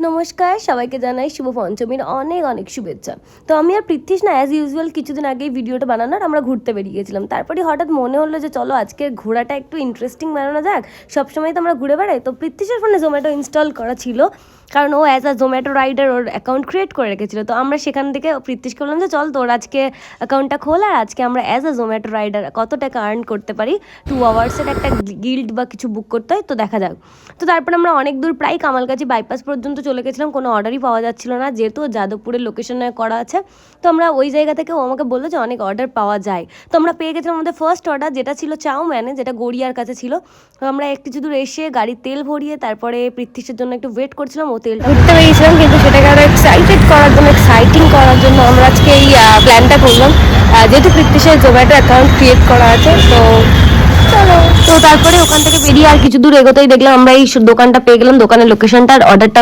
নমস্কার, সবাইকে জানাই শুভ পঞ্চমীর অনেক অনেক শুভেচ্ছা। তো আমি আর পৃথ্বীশ না অ্যাজ ইউজুয়াল কিছুদিন আগেই ভিডিওটা বানানোর আমরা ঘুরতে বেরিয়ে গেছিলাম। তারপরে হঠাৎ মনে হলো যে চলো আজকে ঘোরাটা একটু ইন্টারেস্টিং বানানো যাক। সবসময় তো আমরা ঘুরে বেড়াই। তো পৃথ্বীশের ফোনে জোম্যাটো ইনস্টল করা ছিল, কারণ ও অ্যাজ আ জোম্যাটো রাইডার ওর অ্যাকাউন্ট ক্রিয়েট করে রেখেছিল। তো আমরা সেখান থেকে পৃথ্বীশকে বললাম যে চল তোর আজকে অ্যাকাউন্টটা খোল, আর আজকে আমরা অ্যাজ আ জোম্যাটো রাইডার কত টাকা আর্ন করতে পারি। 2 আওয়ার্সের একটা গিল্ড বা কিছু বুক করতে হয়, তো দেখা যাক। তো তারপরে আমরা অনেক দূর প্রায় কামালগাছি বাইপাস পর্যন্ত চলে গেছিলাম, কোনো অর্ডারই পাওয়া যাচ্ছিল না, যেহেতু যাদবপুরের লোকেশনে করা আছে। তো আমরা ওই জায়গা থেকে ও আমাকে বললো যে অনেক অর্ডার পাওয়া যায়। তো আমরা পেয়ে গেছিলাম আমাদের ফার্স্ট অর্ডার, যেটা ছিল চাউম্যানে, যেটা গড়িয়ার কাছে ছিল। তো আমরা কিছু দূর এসে গাড়ির তেল ভরিয়ে তারপরে পৃথ্বীশের জন্য একটু ওয়েট করছিলাম। ও তেলটা ঘুরতে বেরিয়েছিলাম, কিন্তু সেটাকে আরও এক্সাইটিং করার জন্য আমরা আজকে এই প্ল্যানটা করলাম, যেহেতু পৃথ্বীশের জোম্যাটো অ্যাকাউন্ট ক্রিয়েট করা আছে। তো চলো, তো তারপরে ওখান থেকে বেরিয়ে আর কিছু দূর এগোতেই দেখলাম আমরা এই দোকানটা পেয়ে গেলাম, দোকানের লোকেশনটা আর অর্ডারটা